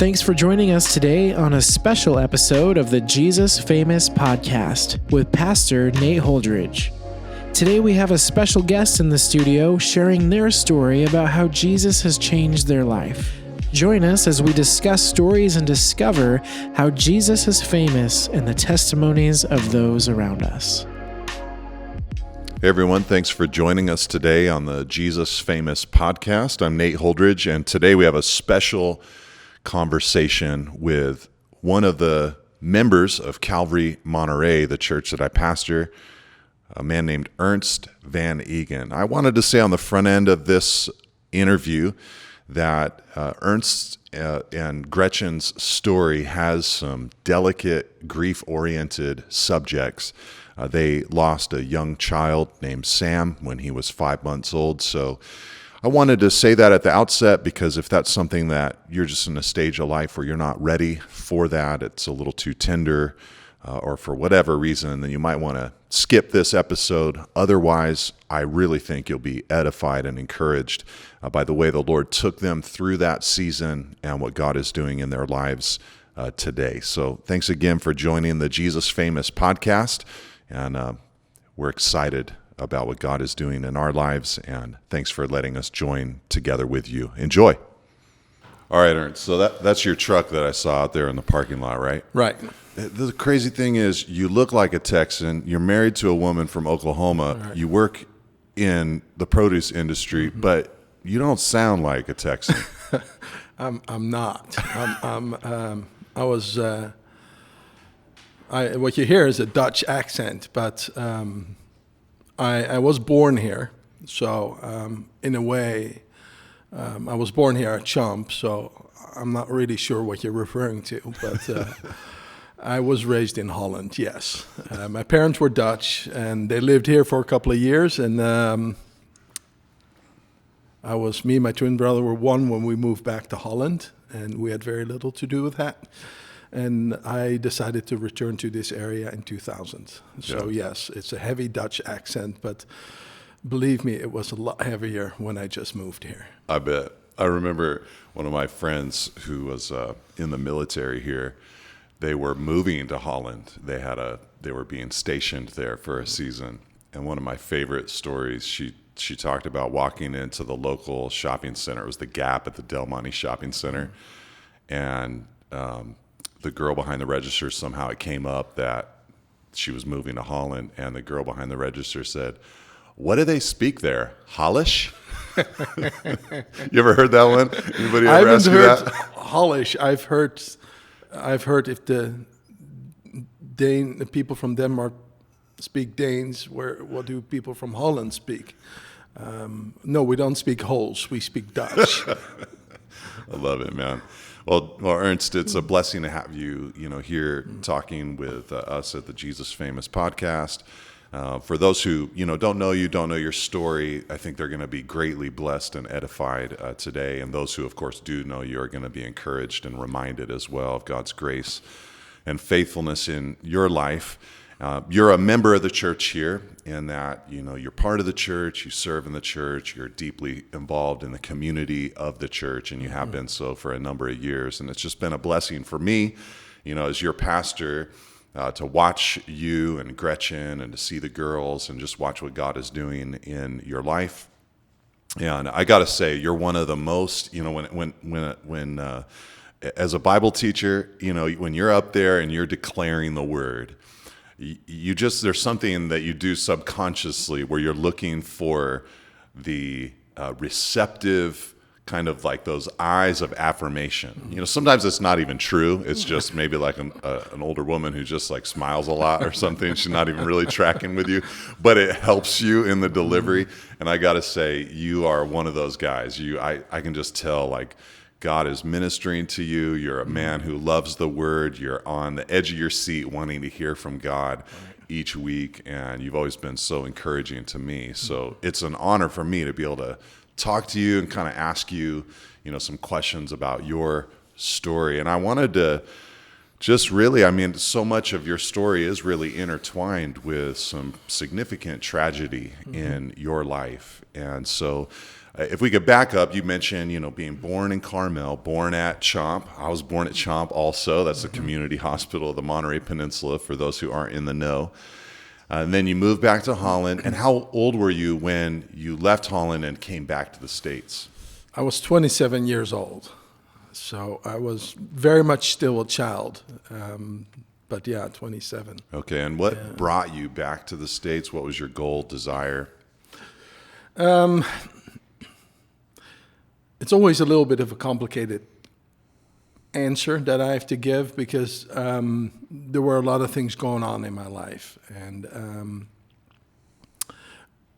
Thanks for joining us today on a special episode of the Jesus Famous podcast with Pastor Nate Holdridge. Today we have a special guest in the studio sharing their story about how Jesus has changed their life. Join us as we discuss stories and discover how Jesus is famous and the testimonies of those around us. Hey everyone, thanks for joining us today on the Jesus Famous podcast. I'm Nate Holdridge, and today we have a special conversation with one of the members of Calvary Monterey, the church that I pastor, a man named Ernst Van Eegan. I wanted to say on the front end of this interview that Ernst and Gretchen's story has some delicate, grief-oriented subjects. They lost a young child named Sam when he was 5 months old, so I wanted to say that at the outset because if that's something that you're just in a stage of life where you're not ready for that, it's a little too tender, or for whatever reason, then you might want to skip this episode. Otherwise, I really think you'll be edified and encouraged by the way the Lord took them through that season and what God is doing in their lives today. So thanks again for joining the Jesus Famous podcast, and we're excited about what God is doing in our lives, and thanks for letting us join together with you. Enjoy. All right, Ernst, so that's your truck that I saw out there in the parking lot, right? Right. The crazy thing is you look like a Texan, you're married to a woman from Oklahoma, right. You work in the produce industry, but you don't sound like a Texan. I'm not. What you hear is a Dutch accent, but I was born here, so in a way, I was born here at Chump, so I'm not really sure what you're referring to, but I was raised in Holland, yes. My parents were Dutch, and they lived here for a couple of years, and me and my twin brother were one when we moved back to Holland, and we had very little to do with that. And I decided to return to this area in 2000. So yes, it's a heavy Dutch accent, but believe me, it was a lot heavier when I just moved here. I bet. I remember one of my friends who was in the military here. They were moving to Holland. They were being stationed there for a season. And one of my favorite stories, she talked about walking into the local shopping center. It was the Gap at the Del Monte Shopping Center. And the girl behind the register, somehow it came up that she was moving to Holland, and the girl behind the register said, "What do they speak there? Hollish?" You ever heard that one? Anybody ever ask you that? Hollish. I've heard if the people from Denmark speak Danes, what do people from Holland speak? No, we don't speak Hols. We speak Dutch. I love it, man. Well, Ernst, it's a blessing to have you, here talking with us at the Jesus Famous podcast. For those who, don't know your story, I think they're going to be greatly blessed and edified today. And those who, of course, do know you are going to be encouraged and reminded as well of God's grace and faithfulness in your life. You're a member of the church here in that, you're part of the church, you serve in the church, you're deeply involved in the community of the church, and you have been so for a number of years. And it's just been a blessing for me, as your pastor, to watch you and Gretchen and to see the girls and just watch what God is doing in your life. And I got to say, you're one of the most, when as a Bible teacher, when you're up there and you're declaring the word, there's something that you do subconsciously where you're looking for the receptive kind of like those eyes of affirmation. Sometimes it's not even true. It's just maybe like an older woman who just like smiles a lot or something. She's not even really tracking with you, but it helps you in the delivery. And I got to say, you are one of those guys. I can just tell like God is ministering to you. You're a man who loves the word. You're on the edge of your seat wanting to hear from God each week, and you've always been so encouraging to me. So it's an honor for me to be able to talk to you and kind of ask you, some questions about your story. And I wanted to just really, so much of your story is really intertwined with some significant tragedy in your life. And so If we could back up, you mentioned, being born in Carmel, born at Chomp. I was born at Chomp also. That's the community hospital of the Monterey Peninsula for those who aren't in the know. And then you moved back to Holland. And how old were you when you left Holland and came back to the States? I was 27 years old, so I was very much still a child. But yeah, 27. Okay, and what brought you back to the States? What was your goal, desire? It's always a little bit of a complicated answer that I have to give because there were a lot of things going on in my life. And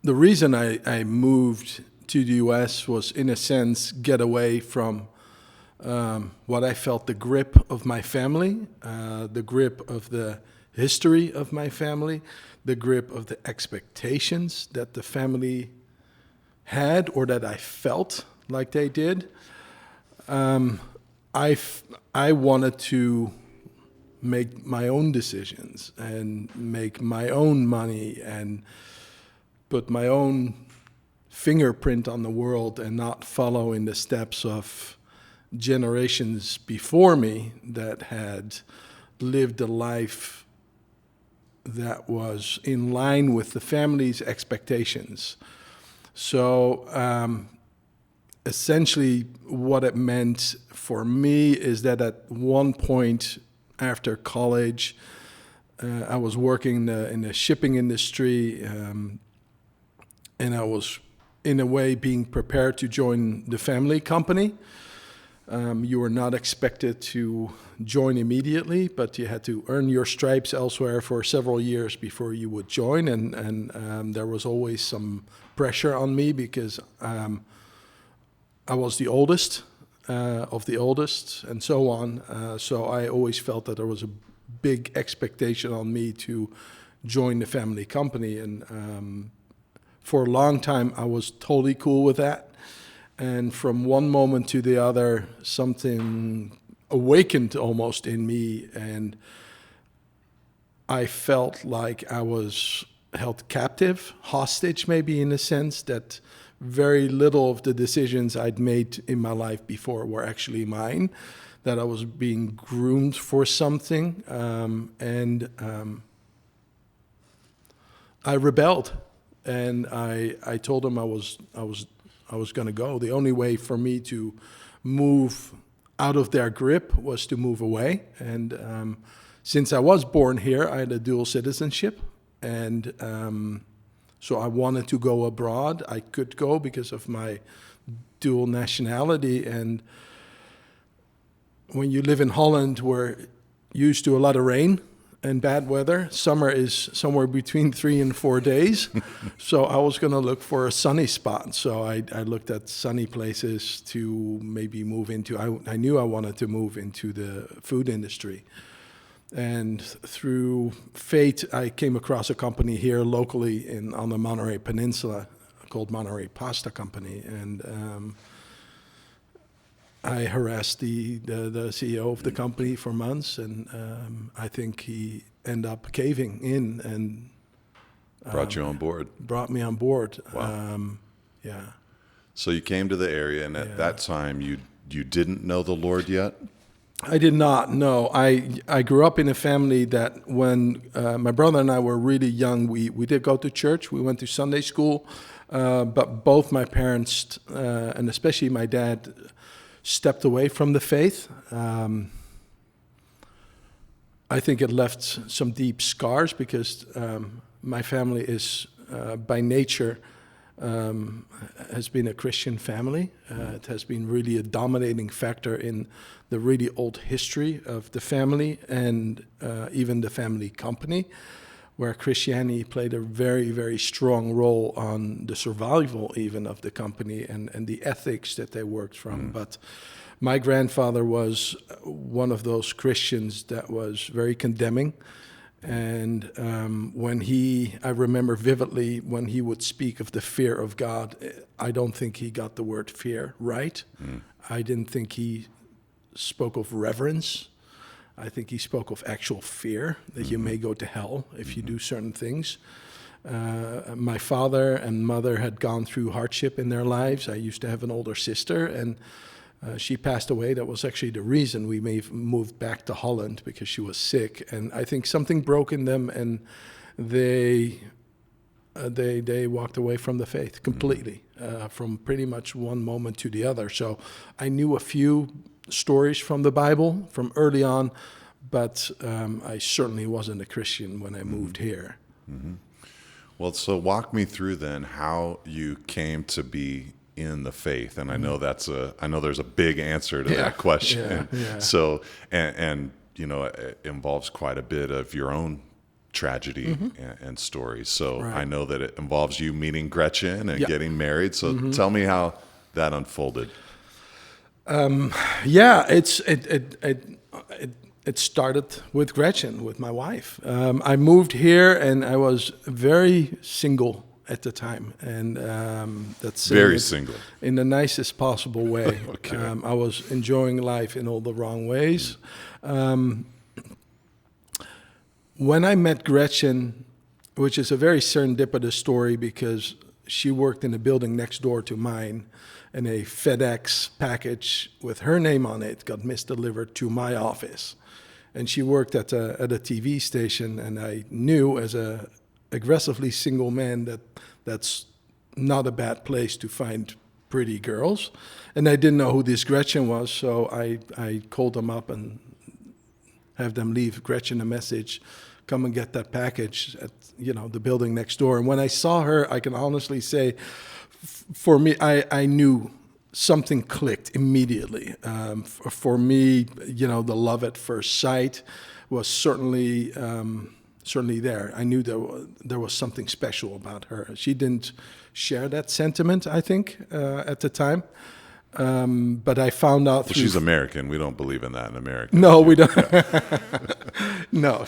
the reason I moved to the U.S. was, in a sense, get away from what I felt the grip of my family, the grip of the history of my family, the grip of the expectations that the family had or that I felt like they did. I wanted to make my own decisions and make my own money and put my own fingerprint on the world and not follow in the steps of generations before me that had lived a life that was in line with the family's expectations. So essentially what it meant for me is that at one point after college, I was working in the shipping industry, and I was in a way being prepared to join the family company. You were not expected to join immediately, but you had to earn your stripes elsewhere for several years before you would join, and there was always some pressure on me because I was the oldest of the oldest, and so on. So I always felt that there was a big expectation on me to join the family company, and for a long time I was totally cool with that. And from one moment to the other, something awakened almost in me, and I felt like I was held captive, hostage maybe, in a sense that very little of the decisions I'd made in my life before were actually mine, that I was being groomed for something, and I rebelled, and I told them I was going to go. The only way for me to move out of their grip was to move away, and since I was born here, I had a dual citizenship, and so I wanted to go abroad. I could go because of my dual nationality. And when you live in Holland, we're used to a lot of rain and bad weather. Summer is somewhere between 3 and 4 days. So I was going to look for a sunny spot. So I looked at sunny places to maybe move into. I knew I wanted to move into the food industry. And through fate, I came across a company here locally on the Monterey Peninsula called Monterey Pasta Company. And I harassed the CEO of the company for months, and I think he ended up caving in and brought you on board. Brought me on board. Wow. Yeah. So you came to the area, and at that time, you didn't know the Lord yet? I did not, no. I grew up in a family that when my brother and I were really young, we did go to church. We went to Sunday school, but both my parents, and especially my dad, stepped away from the faith. I think it left some deep scars because my family is, by nature, has been a Christian family. It has been really a dominating factor in the really old history of the family and even the family company, where Christianity played a very, very strong role on the survival even of the company and the ethics that they worked from. But my grandfather was one of those Christians that was very condemning. And I remember vividly when he would speak of the fear of God, I don't think he got the word fear right. I didn't think he spoke of reverence. I think he spoke of actual fear, that you may go to hell if you do certain things. My father and mother had gone through hardship in their lives. I used to have an older sister, and she passed away. That was actually the reason we moved back to Holland, because she was sick. And I think something broke in them, and they walked away from the faith completely, from pretty much one moment to the other. So I knew a few stories from the Bible from early on, but I certainly wasn't a Christian when I moved here. Mm-hmm. Well, so walk me through then how you came to be in the faith, and I know there's a big answer to that question. Yeah. So, and you know, it involves quite a bit of your own tragedy and stories. So Right. I know that it involves you meeting Gretchen and getting married. So tell me how that unfolded. It started with Gretchen, with my wife. I moved here, and I was very single at the time, and that's Very single. in the nicest possible way. Okay. I was enjoying life in all the wrong ways. When I met Gretchen, which is a very serendipitous story, because she worked in a building next door to mine, and a FedEx package with her name on it got misdelivered to my office. And she worked at a TV station, and I knew as a aggressively single man that's not a bad place to find pretty girls. And I didn't know who this Gretchen was, so I called them up and have them leave Gretchen a message, come and get that package at the building next door. And when I saw her, I can honestly say, for me, I knew something clicked immediately. For me, the love at first sight was certainly there. I knew there was something special about her. She didn't share that sentiment, I think, at the time. But I found out through... She's American. We don't believe in that in America. No, we don't. No,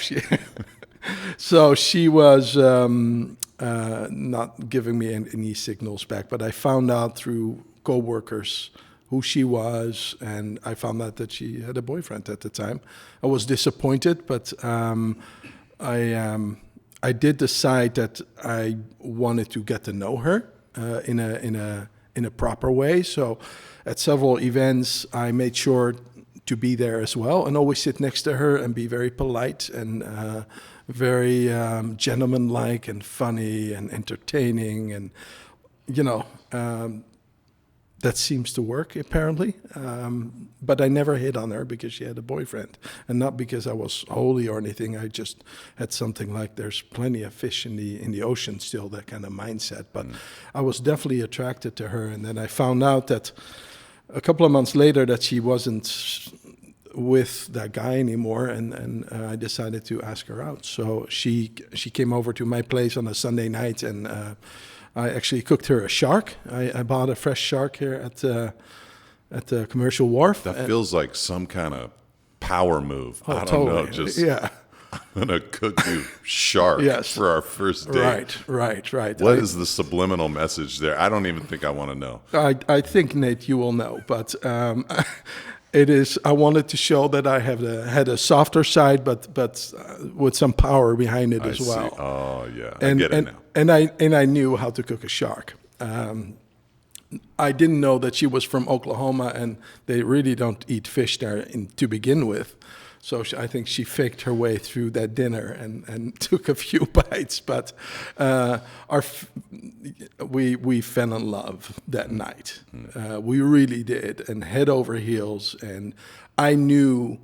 So she was not giving me any signals back, but I found out through coworkers who she was, and I found out that she had a boyfriend at the time. I was disappointed, but I did decide that I wanted to get to know her in a proper way. So at several events, I made sure to be there as well, and always sit next to her and be very polite and very gentlemanlike and funny and entertaining, and that seems to work apparently. But I never hit on her because she had a boyfriend, and not because I was holy or anything. I just had something like, there's plenty of fish in the ocean still, that kind of mindset. But I was definitely attracted to her, and then I found out that a couple of months later that she wasn't with that guy anymore, and I decided to ask her out. So she came over to my place on a Sunday night, and I actually cooked her a shark. I bought a fresh shark here at the commercial wharf. That feels like some kind of power move. I don't totally. know. Just Yeah. I'm gonna cook you shark for our first date. Right. What is the subliminal message there? I don't even think I want to know. I think, Nate, you will know, but it is. I wanted to show that I had a softer side, but with some power behind it as well. See. Oh yeah, I get it now. And I knew how to cook a shark. I didn't know that she was from Oklahoma, and they really don't eat fish there to begin with. So I think she faked her way through that dinner and took a few bites. But we fell in love that night. We really did, and head over heels. And I knew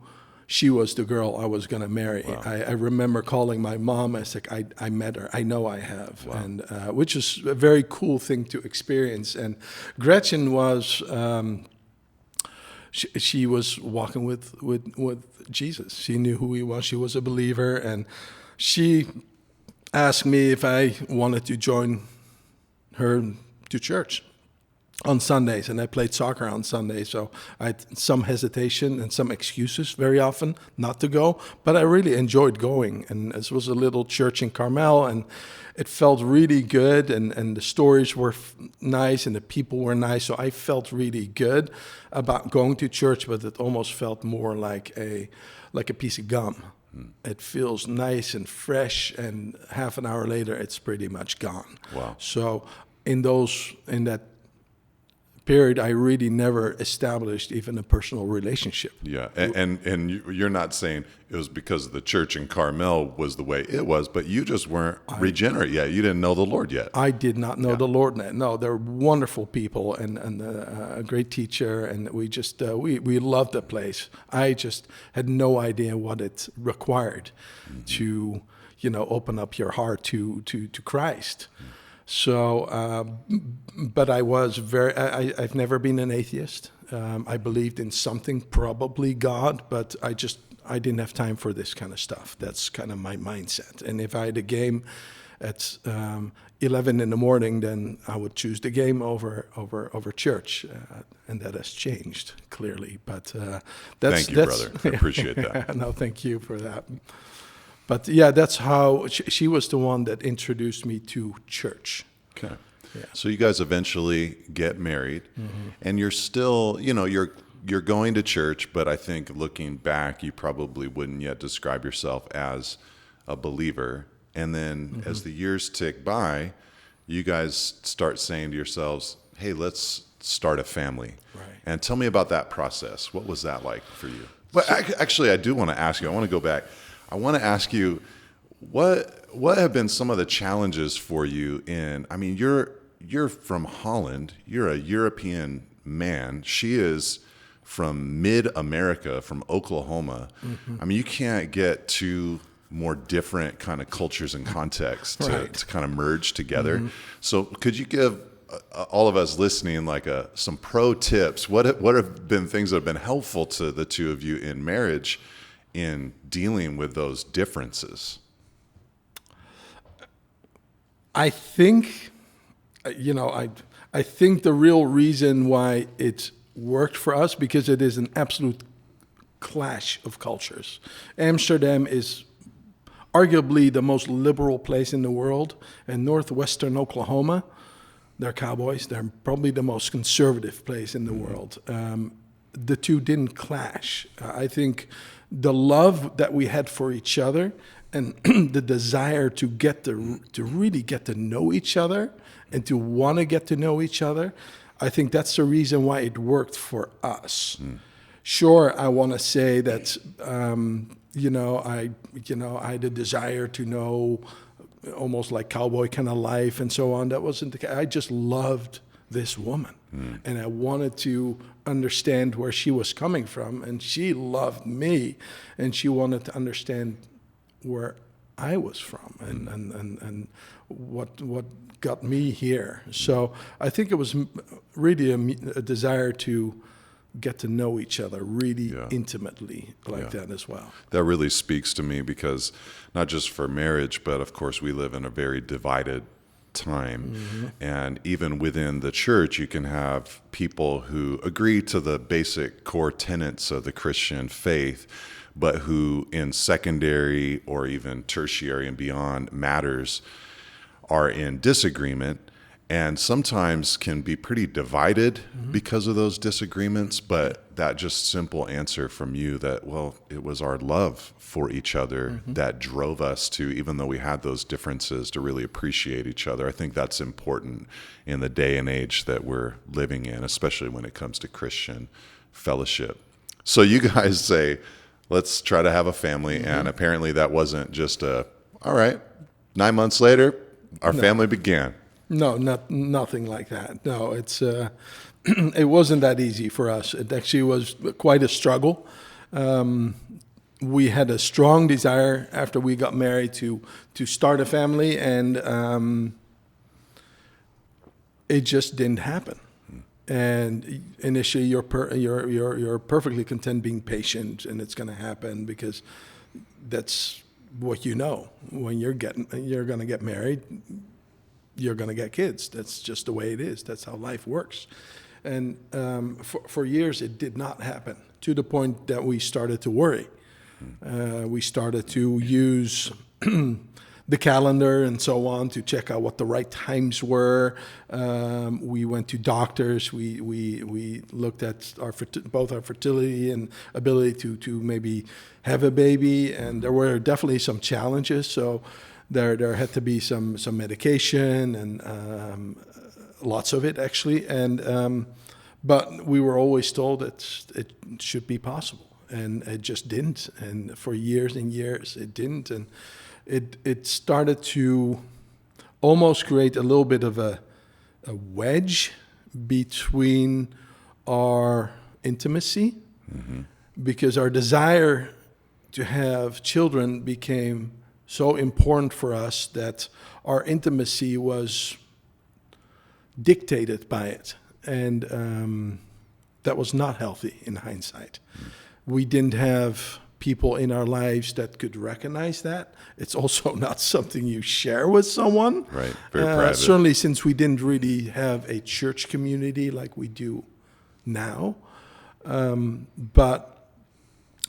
she was the girl I was going to marry. Wow. I remember calling my mom. I said, I met her. I know I have. Wow. And which is a very cool thing to experience. And Gretchen was... She was walking with Jesus. She knew who he was. She was a believer, and she asked me if I wanted to join her to church. on Sundays, and I played soccer on Sundays, so I had some hesitation and some excuses very often not to go, but I really enjoyed going. And this was a little church in Carmel, and it felt really good, and the stories were nice, and the people were nice, so I felt really good about going to church, but it almost felt more like a piece of gum. It feels nice and fresh, and half an hour later, it's pretty much gone. Wow. So in that period, I really never established even a personal relationship. Yeah, and you're not saying it was because the church in Carmel was the way it was, but you just weren't regenerate yet. You didn't know the Lord yet. I did not know the Lord. No, they're wonderful people and a great teacher, and we just we loved the place. I just had no idea what it required to open up your heart to Christ. So, but I've never been an atheist. I believed in something, probably God, but I didn't have time for this kind of stuff. That's kind of my mindset. And if I had a game at 11 in the morning, then I would choose the game over church. And that has changed, clearly. But that's... Thank you, brother. I appreciate that. No, thank you for that. But yeah, that's how she was the one that introduced me to church. Okay. Yeah. So you guys eventually get married, and you're still, you're going to church, but I think looking back, you probably wouldn't yet describe yourself as a believer. And then as the years tick by, you guys start saying to yourselves, hey, let's start a family. Right. And tell me about that process. What was that like for you? But actually, I do want to ask you, I want to go back. I want to ask you, what have been some of the challenges for you you're from Holland, you're a European man. She is from mid-America, from Oklahoma. I mean, you can't get two more different kind of cultures and contexts to kind of merge together. So could you give all of us listening some pro tips? What have been things that have been helpful to the two of you in marriage in dealing with those differences? I think, I think the real reason why it worked for us, because it is an absolute clash of cultures. Amsterdam is arguably the most liberal place in the world, and northwestern Oklahoma, they're cowboys. They're probably the most conservative place in the world. The two didn't clash. I think the love that we had for each other and the desire to really get to know each other and to want to get to know each other, I think that's the reason why it worked for us. Sure, I want to say that I had a desire to know almost like cowboy kind of life and so on. That wasn't the case. I just loved this woman, and I wanted to understand where she was coming from, and she loved me, and she wanted to understand where I was from and what got me here. So I think it was really a desire to get to know each other really intimately that as well. That really speaks to me, because not just for marriage, but of course we live in a very divided time. And even within the church, you can have people who agree to the basic core tenets of the Christian faith, but who in secondary or even tertiary and beyond matters are in disagreement, and sometimes can be pretty divided because of those disagreements. But that just simple answer from you that, well, it was our love for each other that drove us to, even though we had those differences, to really appreciate each other. I think that's important in the day and age that we're living in, especially when it comes to Christian fellowship. So you guys say, let's try to have a family. And apparently that wasn't just all right, 9 months later, our family began. No, nothing like that. No, it's it wasn't that easy for us. It actually was quite a struggle. We had a strong desire after we got married to start a family, and it just didn't happen. And initially, you're perfectly content being patient, and it's going to happen because that's what you know when you're going to get married. you're going to get kids. That's just the way it is. That's how life works. And for years, it did not happen, to the point that we started to worry. We started to use the calendar and so on to check out what the right times were. We went to doctors. We looked at both our fertility and ability to maybe have a baby. And there were definitely some challenges. So there had to be some medication and lots of it actually. And but we were always told that it should be possible, and it just didn't. And for years and years, it didn't. And it started to almost create a little bit of a wedge between our intimacy, because our desire to have children became so important for us that our intimacy was dictated by it. And that was not healthy in hindsight. We didn't have people in our lives that could recognize that. It's also not something you share with someone. Right, very private. Certainly since we didn't really have a church community like we do now. But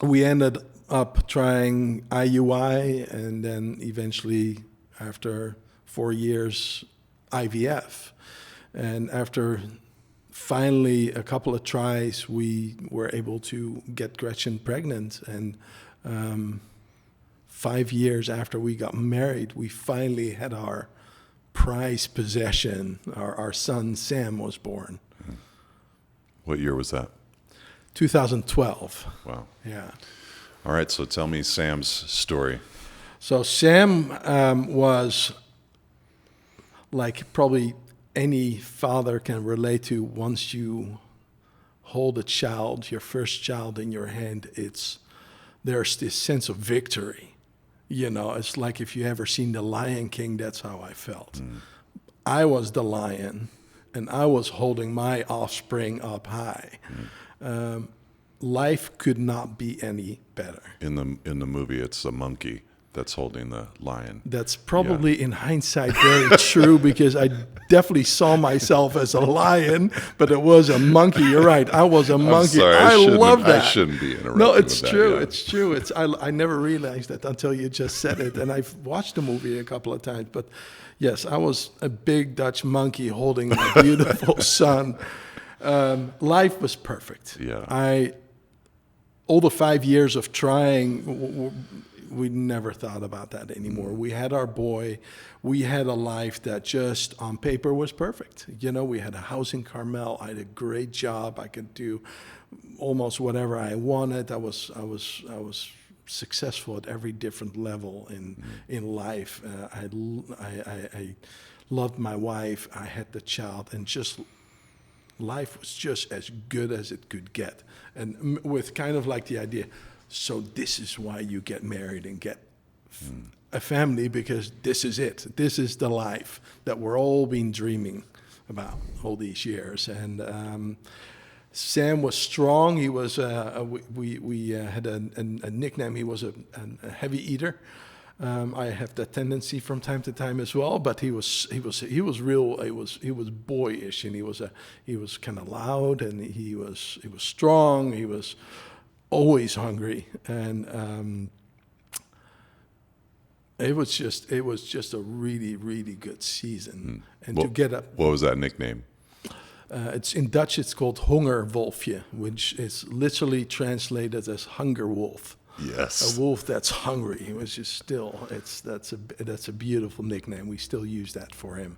we ended up trying IUI, and then eventually, after 4 years, IVF. And after finally a couple of tries, we were able to get Gretchen pregnant. And 5 years after we got married, we finally had our prized possession. Our son, Sam, was born. What year was that? 2012. Wow. Yeah. All right, so tell me Sam's story. So Sam was like probably any father can relate to. Once you hold a child, your first child in your hand, there's this sense of victory. You know, it's like if you ever seen The Lion King, that's how I felt. I was the lion, and I was holding my offspring up high. Life could not be any better. In the movie, it's a monkey that's holding the lion. That's probably in hindsight very true, because I definitely saw myself as a lion, but it was a monkey. You're right. I was a monkey. Sorry, I love that. I shouldn't be interrupting. No, it's with true. That, yeah. It's true. I never realized that until you just said it. And I've watched the movie a couple of times. But yes, I was a big Dutch monkey holding my beautiful son. Life was perfect. Yeah. All the 5 years of trying, we never thought about that anymore. We had our boy. We had a life that just on paper was perfect. You know, we had a house in Carmel. I had a great job. I could do almost whatever I wanted. I was successful at every different level in life. I loved my wife. I had the child, and just life was just as good as it could get. And with kind of like the idea, so this is why you get married and get a family, because this is it. This is the life that we're all been dreaming about all these years. And Sam was strong. He was. We had a nickname. He was a heavy eater. I have that tendency from time to time as well. But he was real. He was boyish, and he was kind of loud, and he was strong. He was always hungry, and it was just a really, really good season. And to get up, what was that nickname? It's in Dutch. It's called Hongerwolfje, which is literally translated as hunger wolf. Yes, a wolf that's hungry. It was just that's a beautiful nickname. We still use that for him.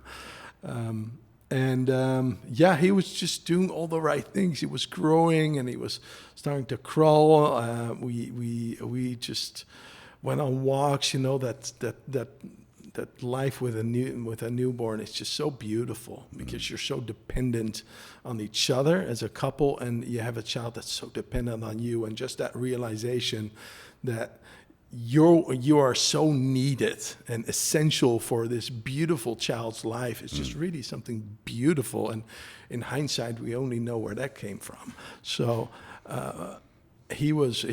He was just doing all the right things. He was growing, and he was starting to crawl. We just went on walks. You know, that life with a newborn is just so beautiful, because you're so dependent on each other as a couple, and you have a child that's so dependent on you, and just that realization that you are so needed and essential for this beautiful child's life is just really something beautiful. And in hindsight, we only know where that came from. So he was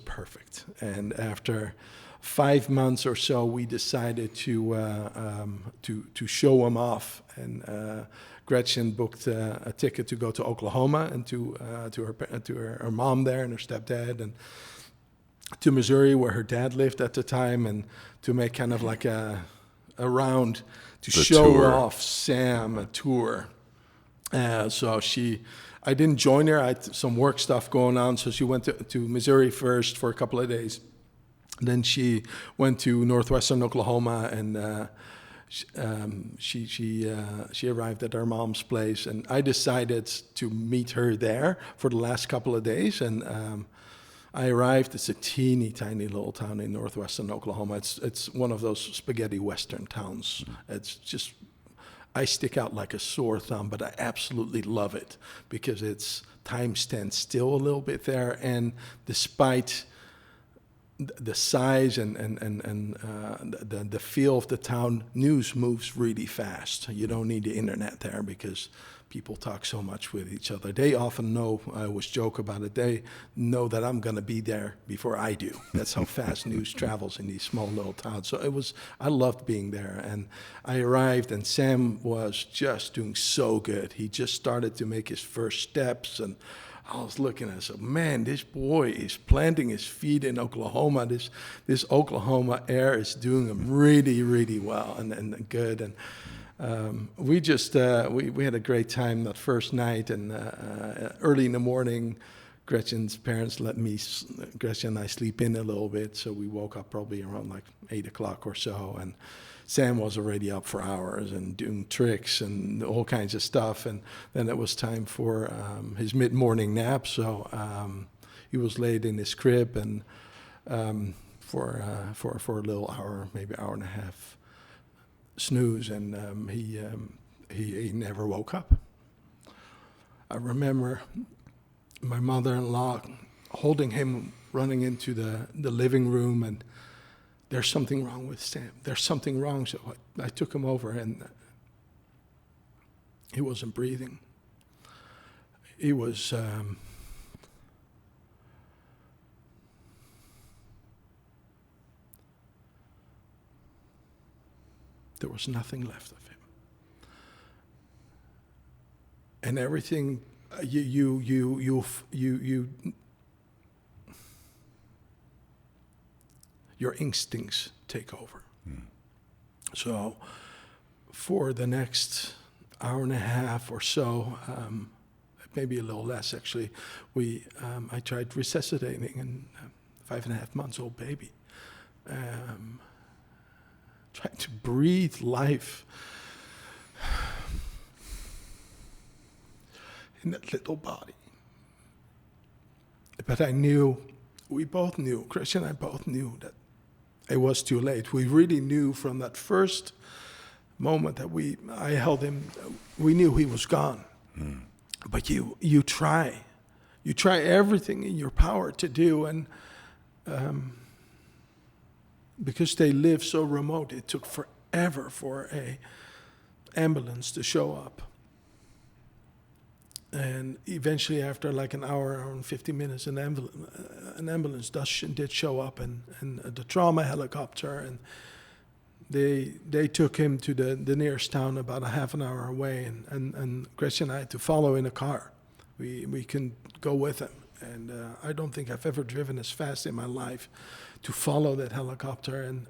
perfect. And after 5 months or so, we decided to show him off, and Gretchen booked a ticket to go to Oklahoma and to her mom there and her stepdad, and to Missouri where her dad lived at the time, and to make kind of like a round to show tour. off Sam a tour. I didn't join her. I had some work stuff going on, so she went to Missouri first for a couple of days. Then she went to northwestern Oklahoma, and she arrived at her mom's place. And I decided to meet her there for the last couple of days. And I arrived. It's a teeny tiny little town in northwestern Oklahoma. It's one of those spaghetti western towns. It's just, I stick out like a sore thumb, but I absolutely love it because time stands still a little bit there, and despite the size and the feel of the town, news moves really fast. You don't need the internet there because people talk so much with each other. They often know, I always joke about it, they know that I'm going to be there before I do. That's how fast news travels in these small little towns. So I loved being there. And I arrived, and Sam was just doing so good. He just started to make his first steps, and I was looking at it, so man, this boy is planting his feet in Oklahoma. This Oklahoma air is doing him really, really well and good. And we had a great time that first night. And early in the morning, Gretchen's parents let Gretchen and I sleep in a little bit. So we woke up probably around like 8 o'clock or so. And Sam was already up for hours and doing tricks and all kinds of stuff. And then it was time for his mid-morning nap. So he was laid in his crib, and for a little hour, maybe hour and a half, snooze, and he never woke up. I remember my mother-in-law holding him, running into the living room, and there's something wrong with Sam. There's something wrong. So I took him over, and he wasn't breathing. He was there was nothing left of him. And everything your instincts take over. So for the next hour and a half or so, maybe a little less actually, I tried resuscitating a 5.5 months old baby. Trying to breathe life in that little body. But we both knew, Christian and I both knew that it was too late. We really knew from that first moment that I held him, we knew he was gone. But you try everything in your power to do, and because they live so remote, it took forever for a ambulance to show up. And eventually, after like an hour and 50 minutes, an ambulance did show up, and the trauma helicopter, and they took him to the nearest town about a half an hour away, and Gretchen and I had to follow in a car. We couldn't go with him, and I don't think I've ever driven as fast in my life to follow that helicopter, and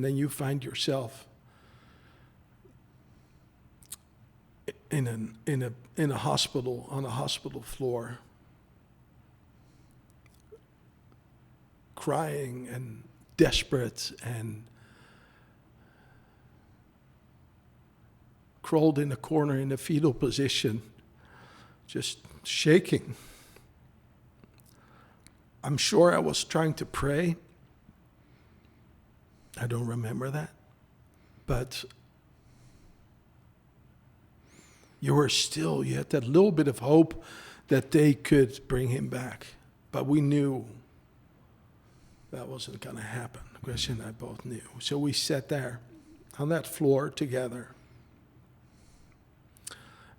then you find yourself in a hospital, on a hospital floor, crying and desperate and crawled in a corner in a fetal position, just shaking. I'm sure I was trying to pray. I don't remember that. But you had that little bit of hope that they could bring him back. But we knew that wasn't going to happen. Christian and I both knew. So we sat there on that floor together.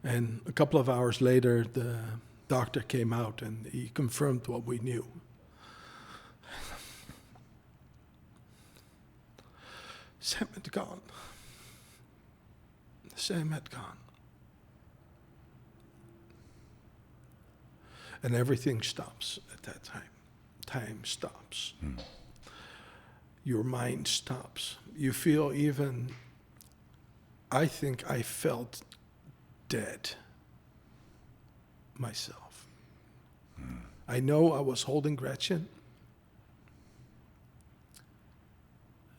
And a couple of hours later, the doctor came out and he confirmed what we knew. Sam had gone. Sam had gone. And everything stops at that time. Time stops. Your mind stops. You feel even, I think I felt dead myself. I know I was holding Gretchen.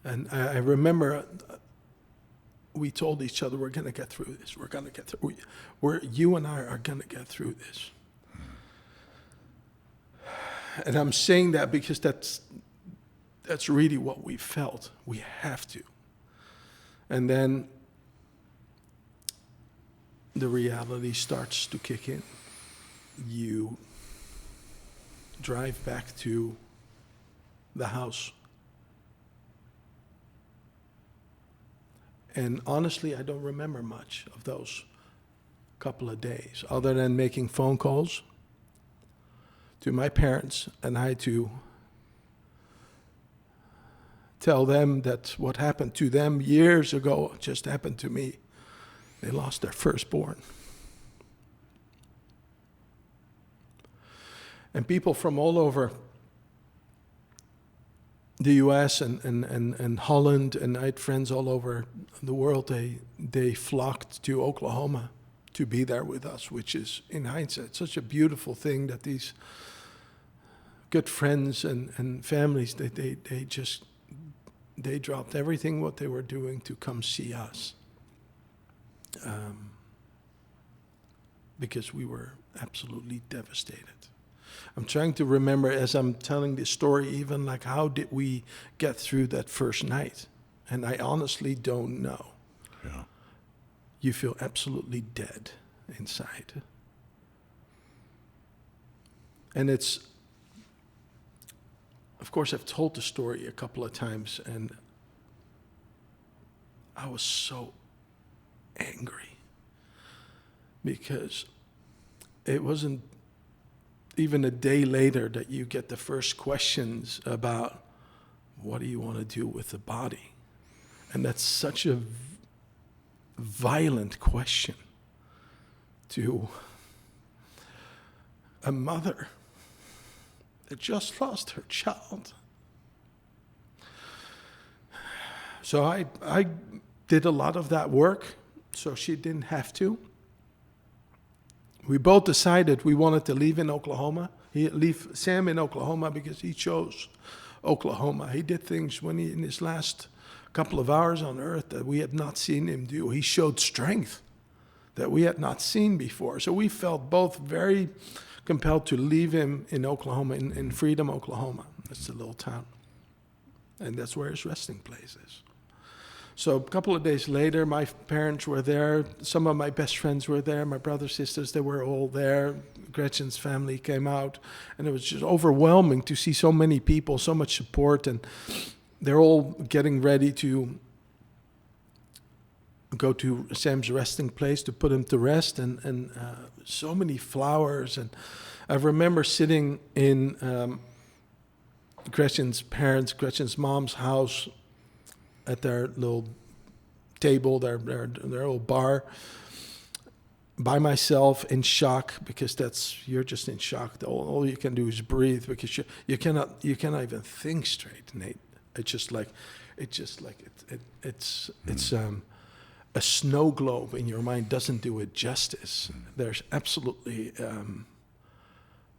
And I remember we told each other, we're going to get through this. We're going to get through. You and I are going to get through this. And I'm saying that because that's really what we felt. We have to. And then the reality starts to kick in. You drive back to the house. And honestly, I don't remember much of those couple of days, other than making phone calls to my parents, and I had to tell them that what happened to them years ago just happened to me. They lost their firstborn. And people from all over the US and Holland, and I had friends all over the world, they flocked to Oklahoma to be there with us, which is, in hindsight, such a beautiful thing that these good friends and families, they dropped everything what they were doing to come see us. Because we were absolutely devastated. I'm trying to remember as I'm telling this story, even like, how did we get through that first night? And I honestly don't know. Yeah. You feel absolutely dead inside. And it's, of course, I've told the story a couple of times, and I was so angry because it wasn't even a day later that you get the first questions about what do you want to do with the body? And that's such a violent question to a mother that just lost her child. So I did a lot of that work, so she didn't have to. We both decided we wanted to leave Sam in Oklahoma because he chose Oklahoma. He did things in his last couple of hours on earth that we had not seen him do. He showed strength that we had not seen before. So we felt both very compelled to leave him in Oklahoma, in Freedom, Oklahoma. That's a little town. And that's where his resting place is. So a couple of days later, my parents were there. Some of my best friends were there. My brothers, sisters, they were all there. Gretchen's family came out. And it was just overwhelming to see so many people, so much support. And they're all getting ready to go to Sam's resting place to put him to rest. And so many flowers. And I remember sitting in Gretchen's mom's house, at their little table, their little bar, by myself in shock, because you're just in shock. All you can do is breathe, because you cannot even think straight, Nate. It's a snow globe in your mind doesn't do it justice. There's absolutely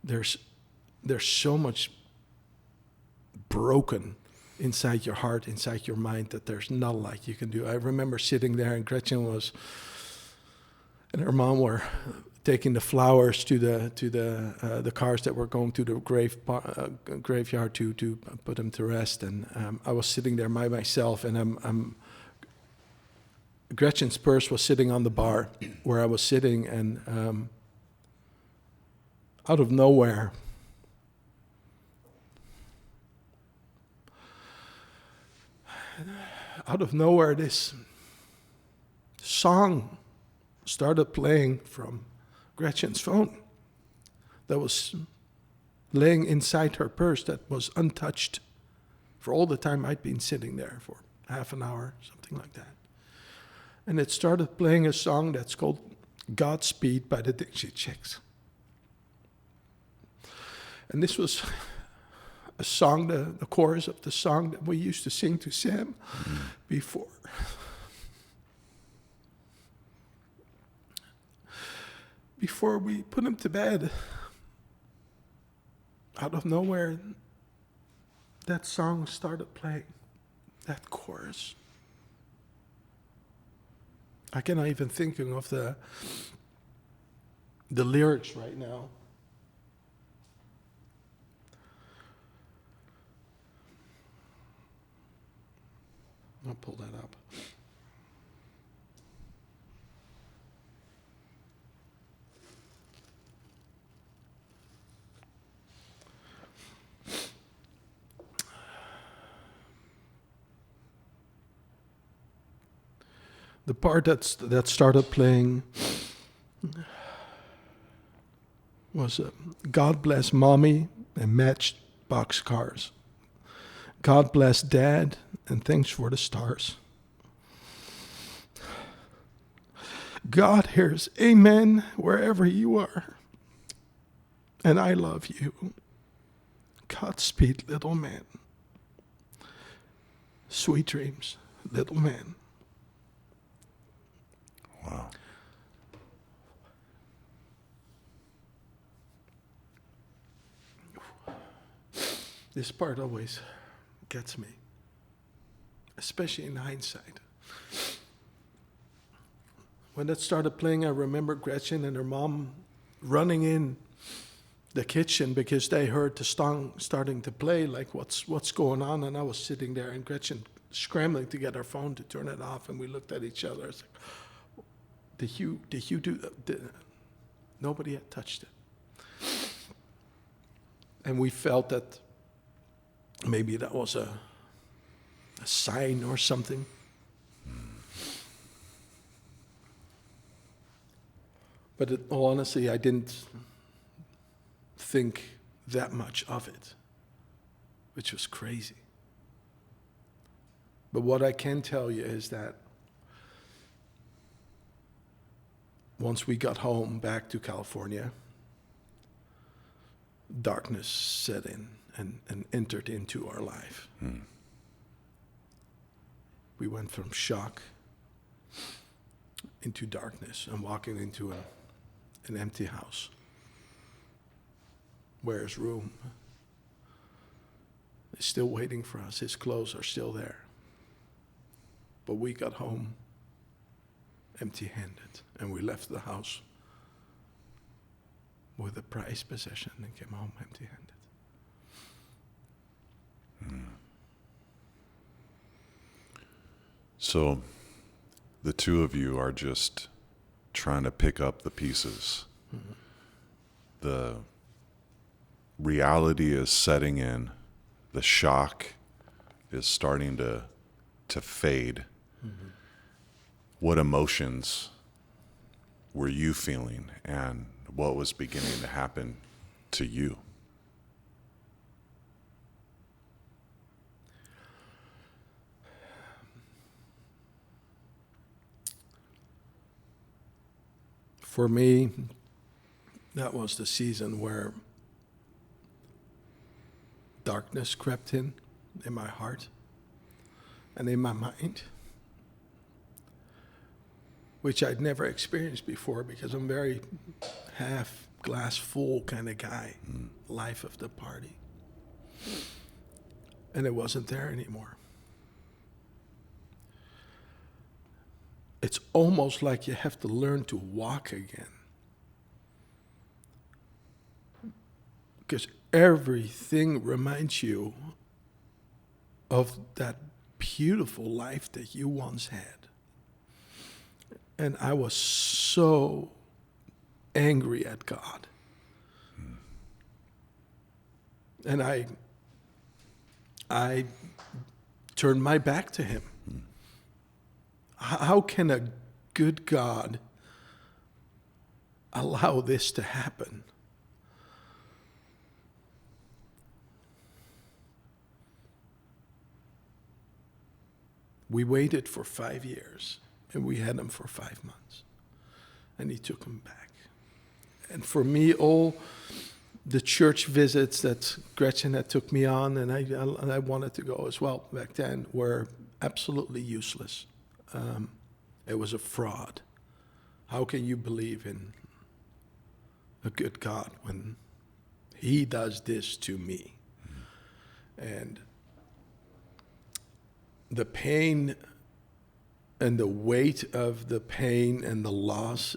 there's so much broken inside your heart, inside your mind, that there's not a lot you can do. I remember sitting there, and Gretchen and her mom were taking the flowers to the cars that were going to the graveyard to put them to rest. And I was sitting there by myself, and Gretchen's purse was sitting on the bar where I was sitting, and out of nowhere, this song started playing from Gretchen's phone. that was laying inside her purse that was untouched for all the time I'd been sitting there for half an hour, something like that. And it started playing a song that's called Godspeed by the Dixie Chicks. And this was a song, the chorus of the song that we used to sing to Sam before. Before we put him to bed, out of nowhere, that song started playing, that chorus. I cannot even thinking of the lyrics right now. I'll pull that up. The part that started playing was God bless Mommy and Matchbox Cars. God bless Dad and thanks for the stars. God hears amen wherever you are. And I love you. Godspeed, little man. Sweet dreams, little man. Wow. This part always gets me, especially in hindsight. When that started playing, I remember Gretchen and her mom running in the kitchen because they heard the song starting to play, like what's going on, and I was sitting there and Gretchen scrambling to get her phone to turn it off, and we looked at each other. It's like, did you do that? Nobody had touched it. And we felt that maybe that was a sign or something. But in all honesty, I didn't think that much of it, which was crazy. But what I can tell you is that once we got home back to California, darkness set in and entered into our life. We went from shock into darkness and walking into an empty house where his room is still waiting for us. His clothes are still there. But we got home empty-handed, and we left the house with a prized possession and came home empty-handed. So the two of you are just trying to pick up the pieces. The reality is setting in. The shock is starting to fade. What emotions were you feeling, and what was beginning to happen to you? For me, that was the season where darkness crept in my heart and in my mind, which I'd never experienced before because I'm very half glass full kind of guy, life of the party. And it wasn't there anymore. It's almost like you have to learn to walk again. Because everything reminds you of that beautiful life that you once had. And I was so angry at God. And I turned my back to him. How can a good God allow this to happen? We waited for 5 years, and we had him for 5 months. And he took him back. And for me, all the church visits that Gretchen had took me on, and I wanted to go as well back then, were absolutely useless. It was a fraud. How can you believe in a good God when he does this to me? And the pain and the weight of the pain and the loss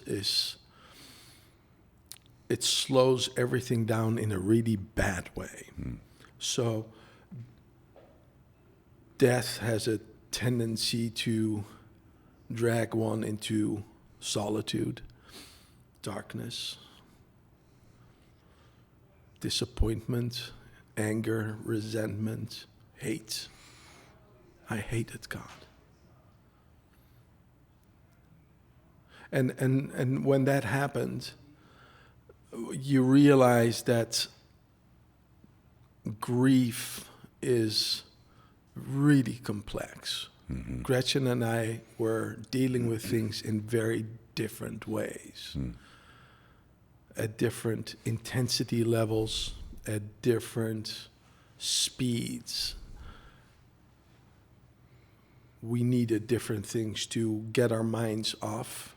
it slows everything down in a really bad way. So death has a tendency to drag one into solitude, darkness, disappointment, anger, resentment, hate. I hated God. And when that happened, you realize that grief is really complex. Mm-hmm. Gretchen and I were dealing with things in very different ways, at different intensity levels, at different speeds. We needed different things to get our minds off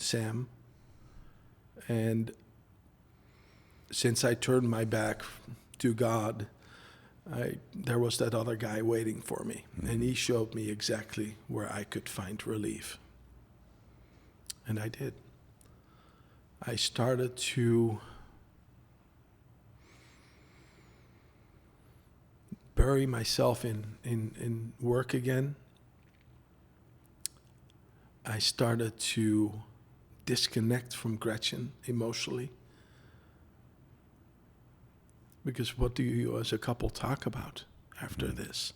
Sam. And since I turned my back to God, there was that other guy waiting for me. And he showed me exactly where I could find relief. And I did. I started to bury myself in work again. I started to disconnect from Gretchen emotionally. Because what do you as a couple talk about after this?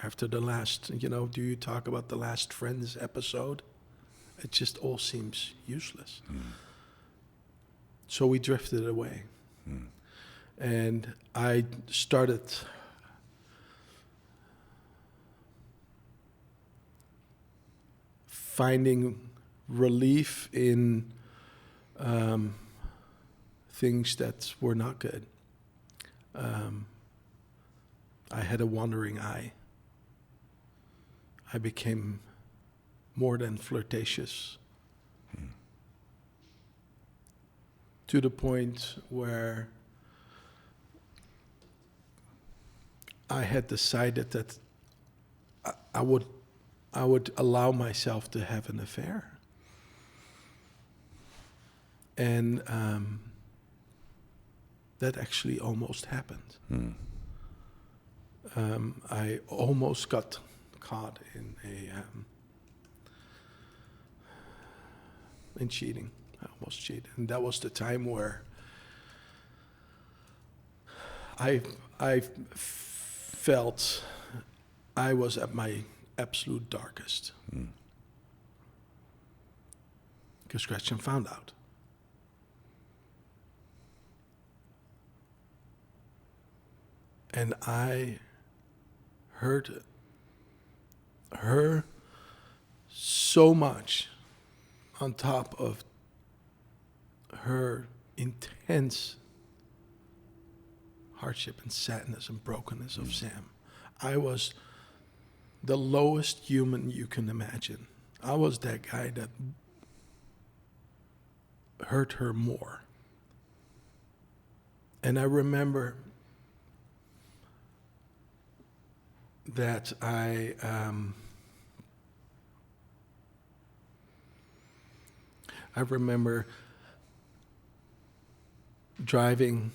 After the last, do you talk about the last Friends episode? It just all seems useless. So we drifted away. And I started finding relief in things that were not good. I had a wandering eye. I became more than flirtatious. To the point where I had decided that I would allow myself to have an affair. And that actually almost happened. I almost got caught in cheating. I almost cheated. And that was the time where I felt I was at my absolute darkest. Because Gretchen found out. And I hurt her so much, on top of her intense hardship and sadness and brokenness of Sam. I was the lowest human you can imagine. I was that guy that hurt her more. And I remember that I remember driving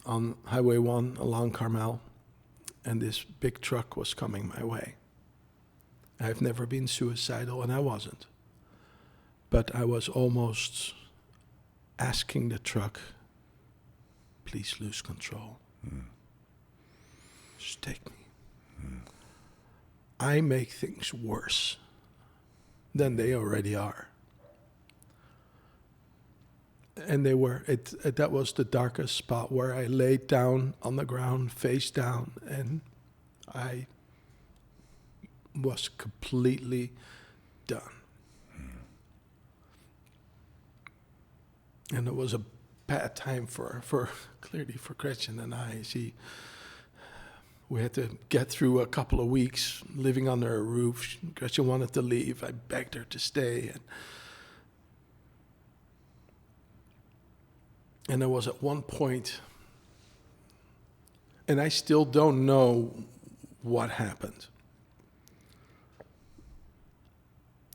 on Highway 1 along Carmel, and this big truck was coming my way. I've never been suicidal, and I wasn't. But I was almost asking the truck, please lose control. Just take me. I make things worse than they already are. And they were, that was the darkest spot where I laid down on the ground, face down, and I was completely done. And it was a bad time for clearly for Gretchen and I. We had to get through a couple of weeks living under a roof. Gretchen wanted to leave. I begged her to stay. And there was at one point, and I still don't know what happened.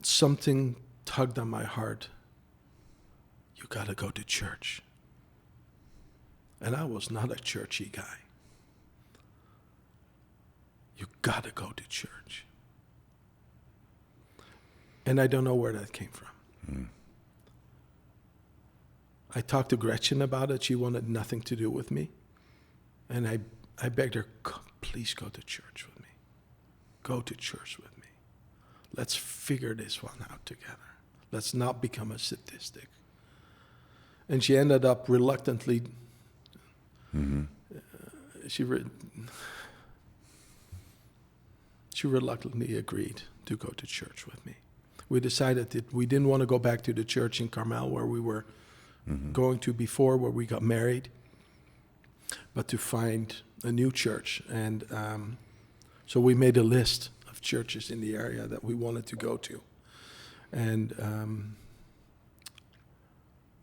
Something tugged on my heart. You got to go to church. And I was not a churchy guy. You got to go to church. And I don't know where that came from. I talked to Gretchen about it. She wanted nothing to do with me. And I begged her, please go to church with me. Go to church with me. Let's figure this one out together. Let's not become a statistic. And she ended up reluctantly, she reluctantly agreed to go to church with me. We decided that we didn't want to go back to the church in Carmel where we were going to before, where we got married, but to find a new church. And so we made a list of churches in the area that we wanted to go to. And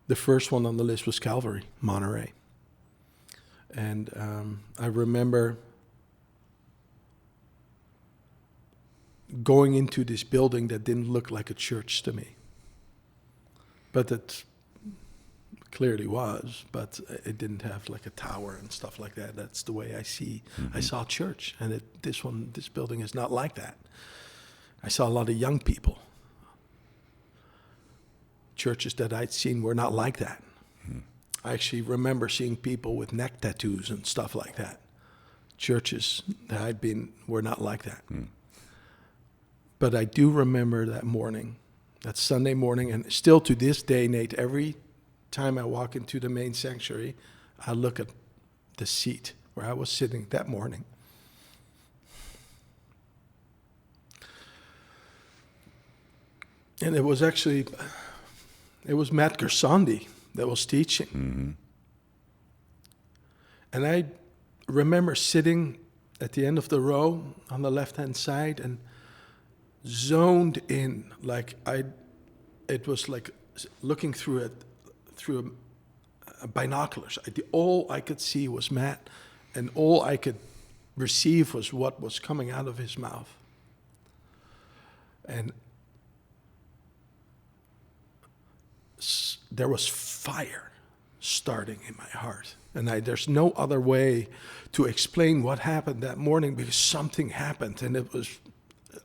the first one on the list was Calvary, Monterey. And I remember going into this building that didn't look like a church to me. But it clearly was, but it didn't have like a tower and stuff like that. That's the way I saw church. And this building is not like that. I saw a lot of young people. Churches that I'd seen were not like that. I actually remember seeing people with neck tattoos and stuff like that. Churches that I'd been were not like that. But I do remember that morning, that Sunday morning, and still to this day, Nate, every time I walk into the main sanctuary, I look at the seat where I was sitting that morning. And it was Matt Gersandi that was teaching. And I remember sitting at the end of the row on the left-hand side and zoned in, it was like looking through binoculars. All I could see was Matt, and all I could receive was what was coming out of his mouth. And there was fire starting in my heart. And there's no other way to explain what happened that morning, because something happened, and it was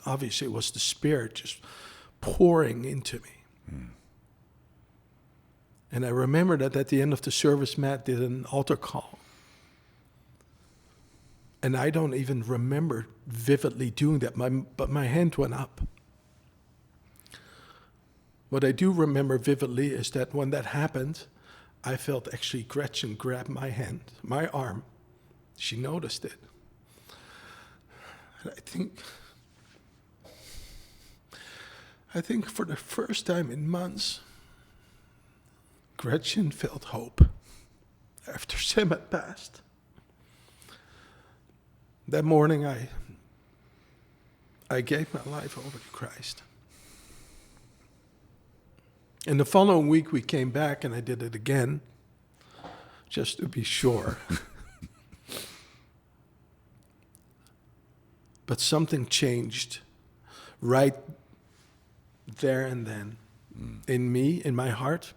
the Spirit just pouring into me. And I remember that at the end of the service, Matt did an altar call. And I don't even remember vividly doing that, but my hand went up. What I do remember vividly is that when that happened, I felt actually Gretchen grab my hand, my arm. She noticed it. And I think for the first time in months, Gretchen felt hope after Sam had passed. That morning, I gave my life over to Christ. And the following week, we came back, and I did it again, just to be sure. But something changed right there and then in me, in my heart,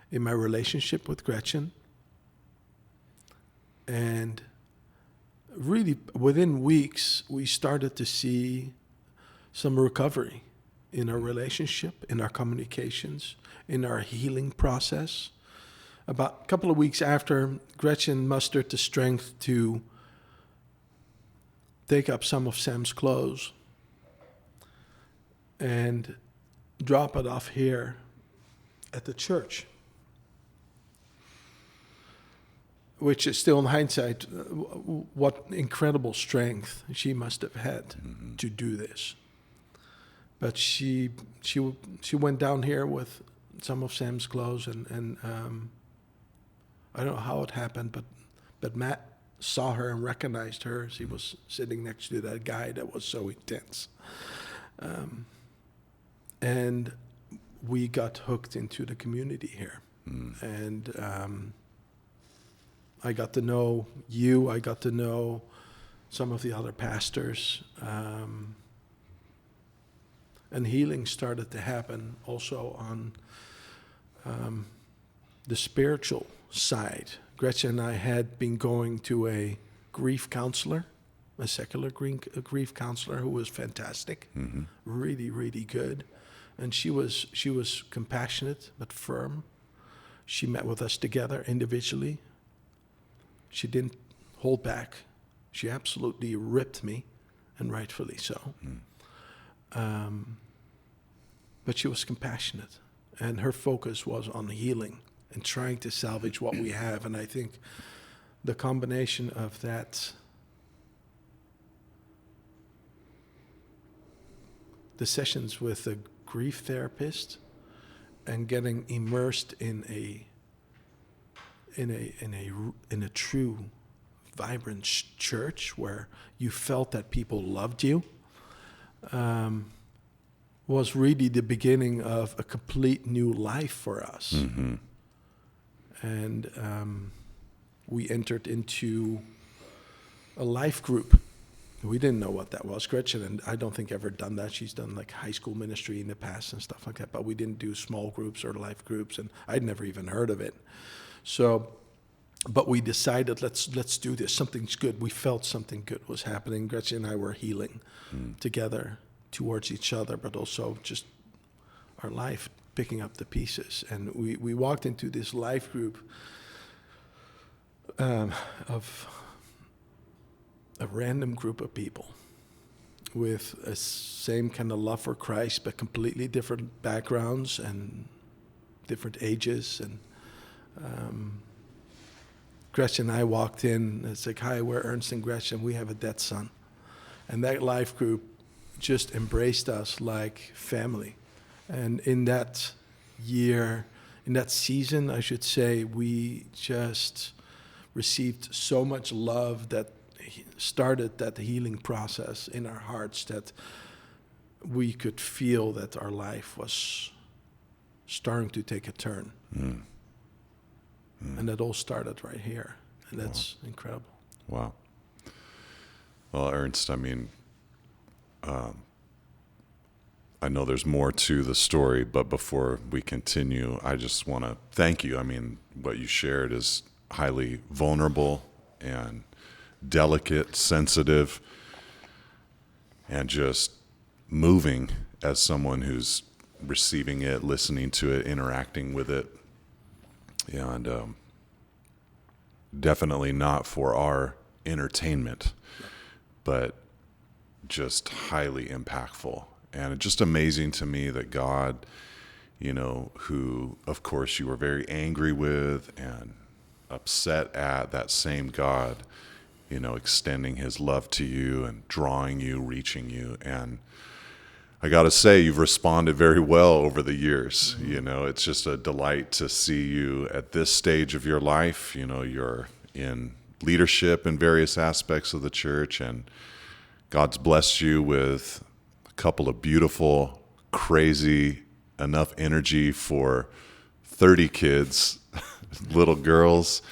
in my relationship with Gretchen. And really, within weeks, we started to see some recovery in our relationship, in our communications, in our healing process. About a couple of weeks after, Gretchen mustered the strength to take up some of Sam's clothes and drop it off here at the church. which is still in hindsight, what incredible strength she must have had to do this. But she went down here with some of Sam's clothes, and I don't know how it happened, but Matt saw her and recognized her. She was sitting next to that guy that was so intense. And we got hooked into the community here. And I got to know you. I got to know some of the other pastors. And healing started to happen also on the spiritual side. Gretchen and I had been going to a grief counselor, a secular grief counselor who was fantastic, really, really good. And she was compassionate but firm. She met with us together individually. She didn't hold back. She absolutely ripped me, and rightfully so. But she was compassionate, and her focus was on healing and trying to salvage what we have. And I think the combination of that, the sessions with a grief therapist and getting immersed in a true, vibrant church where you felt that people loved you, was really the beginning of a complete new life for us. And we entered into a life group. We didn't know what that was. Gretchen, and I don't think ever done that. She's done like high school ministry in the past and stuff like that, but we didn't do small groups or life groups, and I'd never even heard of it. So, but we decided let's do this. Something's good. We felt something good was happening. Gretchen and I were healing together towards each other, but also just our life, picking up the pieces. And we walked into this life group of a random group of people with a same kind of love for Christ, but completely different backgrounds and different ages. And Gretchen and I walked in, and it's like, hi, we're Ernst and Gretchen. We have a dead son. And that life group just embraced us like family. And in that year, in that season, I should say, we just received so much love that started that healing process in our hearts, that we could feel that our life was starting to take a turn. And that all started right here. And that's incredible. Wow. Well, Ernst, I mean, I know there's more to the story, but before we continue, I just want to thank you. I mean, what you shared is highly vulnerable and delicate, sensitive, and just moving as someone who's receiving it, listening to it, interacting with it. And definitely not for our entertainment, but just highly impactful. And it's just amazing to me that God, you know, who, of course, you were very angry with and upset at, that same God, you know, extending his love to you and drawing you, reaching you. And I got to say, you've responded very well over the years. You know, it's just a delight to see you at this stage of your life. You know, you're in leadership in various aspects of the church, and God's blessed you with a couple of beautiful, crazy, enough energy for 30 kids, little girls,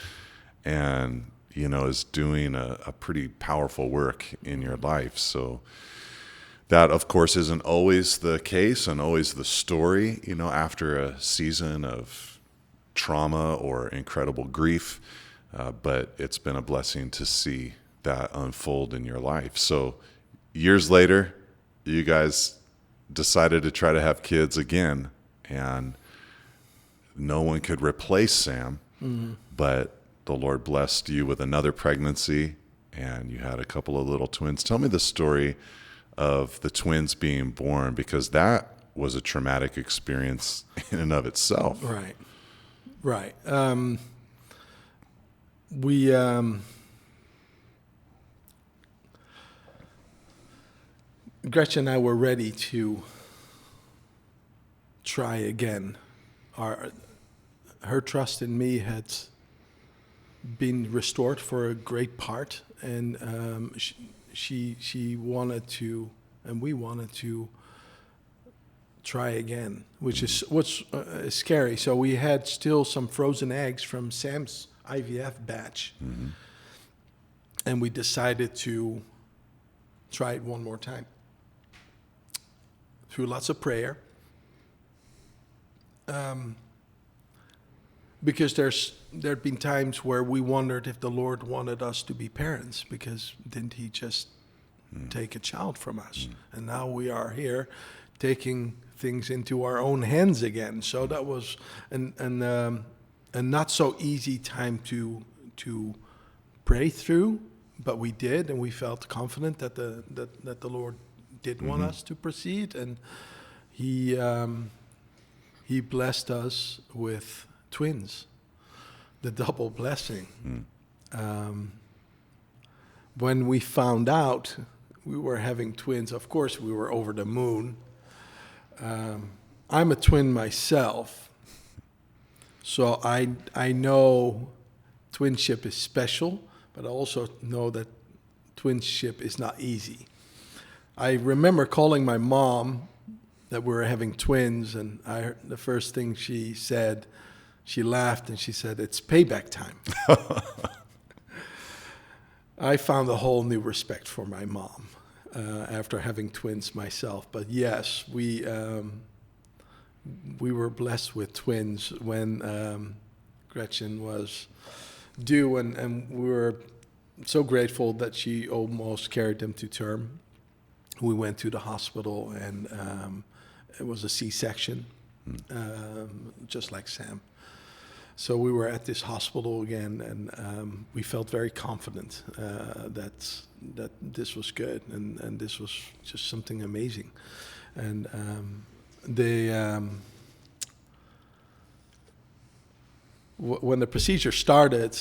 and, you know, is doing a pretty powerful work in your life. So that, of course, isn't always the case and always the story, you know, after a season of trauma or incredible grief, but it's been a blessing to see that unfold in your life. So years later, you guys decided to try to have kids again, and no one could replace Sam, but the Lord blessed you with another pregnancy, and you had a couple of little twins. Tell me the story of the twins being born, because that was a traumatic experience in and of itself. Right. we Gretchen and I were ready to try again. Her trust in me had been restored for a great part, and she wanted to, and we wanted to try again, which is what's scary. So we had still some frozen eggs from Sam's IVF batch, and we decided to try it one more time through lots of prayer. Because there'd been times where we wondered if the Lord wanted us to be parents, because didn't He just take a child from us? And now we are here taking things into our own hands again. So that was a not so easy time to pray through, but we did, and we felt confident that the Lord did want us to proceed, and He blessed us with twins, the double blessing. When we found out we were having twins, of course we were over the moon. I'm a twin myself, so I know twinship is special, but I also know that twinship is not easy. I remember calling my mom that we were having twins, and the first thing she said, she laughed and she said, "It's payback time." I found a whole new respect for my mom after having twins myself. But yes, we were blessed with twins when Gretchen was due, and we were so grateful that she almost carried them to term. We went to the hospital, and it was a C-section, just like Sam. So we were at this hospital again, and we felt very confident that this was good, and this was just something amazing. And when the procedure started,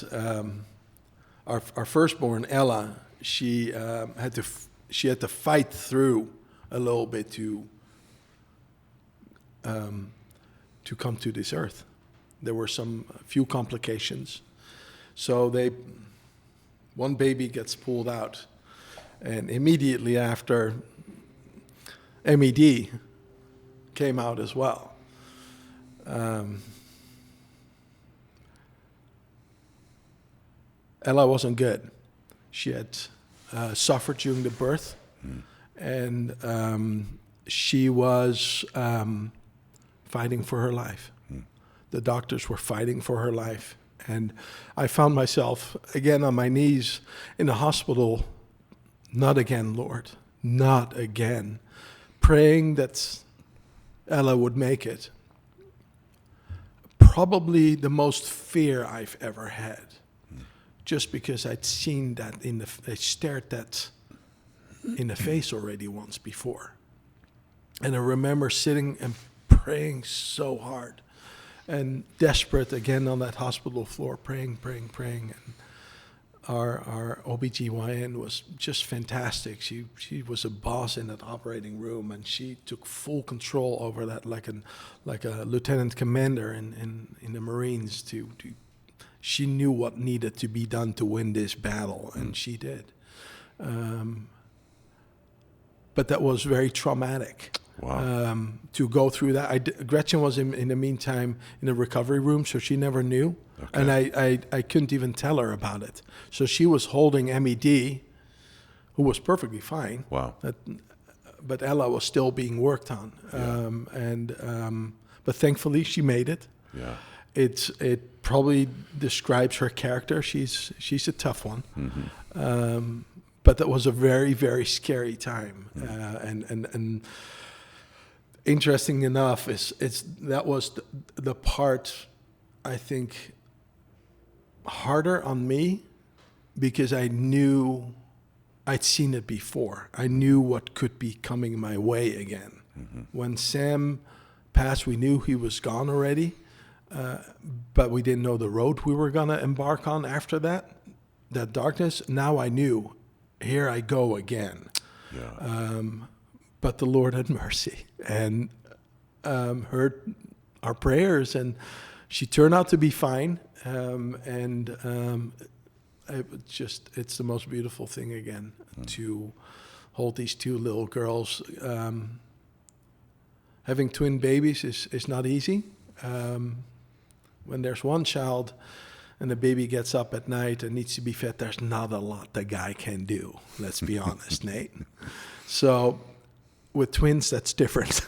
our firstborn Ella, she had to fight through a little bit to come to this earth. There were a few complications. So one baby gets pulled out, and immediately after, MED came out as well. Ella wasn't good. She had suffered during the birth, and she was fighting for her life. The doctors were fighting for her life, and I found myself again on my knees in the hospital. Not again, Lord, not again. Praying that Ella would make it. Probably the most fear I've ever had, just because I'd seen that I stared that in the face already once before. And I remember sitting and praying so hard and desperate again on that hospital floor, praying. And our OBGYN was just fantastic. She was a boss in that operating room, and she took full control over that like a lieutenant commander in the Marines. She knew what needed to be done to win this battle, and she did. But that was very traumatic. Wow. To go through that. Gretchen was in the meantime in the recovery room, so she never knew. Okay. And I couldn't even tell her about it. So she was holding MED, who was perfectly fine. Wow. But Ella was still being worked on. But thankfully she made it. Yeah. It probably describes her character. She's a tough one. But that was a very, very scary time. And interesting enough, that was the part, I think, harder on me, because I knew I'd seen it before. I knew what could be coming my way again. When Sam passed, we knew he was gone already. but we didn't know the road we were going to embark on after that darkness. Now I knew, here I go again. Yeah. But the Lord had mercy and heard our prayers, and she turned out to be fine. It's the most beautiful thing again to hold these two little girls. Having twin babies is not easy. When there's one child and the baby gets up at night and needs to be fed, there's not a lot the guy can do. Let's be honest, Nate. So with twins, that's different.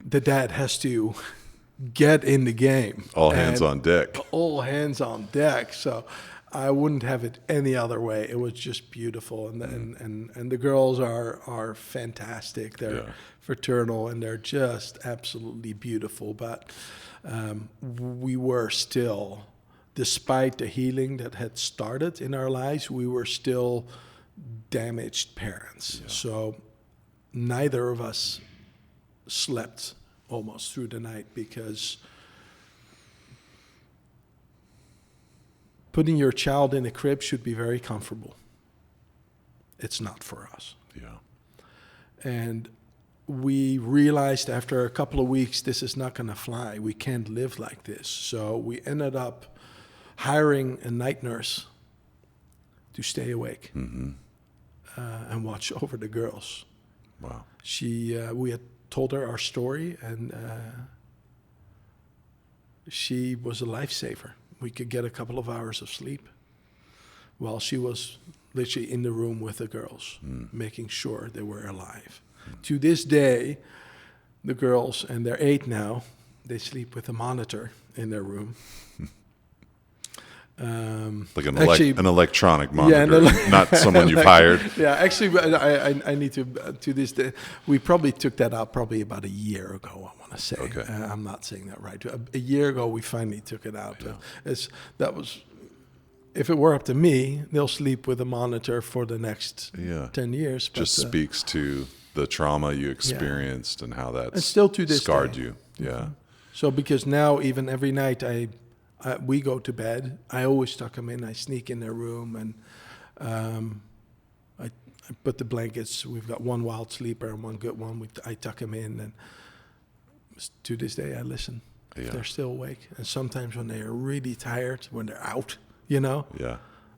The dad has to get in the game. All hands on deck. All hands on deck. So I wouldn't have it any other way. It was just beautiful, and the girls are fantastic. They're fraternal, and they're just absolutely beautiful. But we were still, despite the healing that had started in our lives, we were still damaged parents. Yeah. So neither of us slept almost through the night, because putting your child in a crib should be very comfortable. It's not for us. Yeah. And we realized after a couple of weeks, this is not going to fly. We can't live like this. So we ended up hiring a night nurse to stay awake and watch over the girls. Wow. We had told her our story, and she was a lifesaver. We could get a couple of hours of sleep while she was literally in the room with the girls, making sure they were alive. To this day, the girls, and they're 8 now, they sleep with a monitor in their room. Like an electronic monitor, not someone you've hired. Yeah, actually, I need to this day. We probably took that out probably about a year ago, I want to say. Okay. I'm not saying that right. A year ago, we finally took it out. Yeah. If it were up to me, they'll sleep with a monitor for the next 10 years. But, just speaks to the trauma you experienced and how that's still to this scarred day. you. Yeah. So because now, even every night we go to bed, I always tuck them in. I sneak in their room, and I put the blankets. We've got one wild sleeper and one good one. I tuck them in, and to this day I listen if they're still awake. And sometimes when they are really tired, when they're out,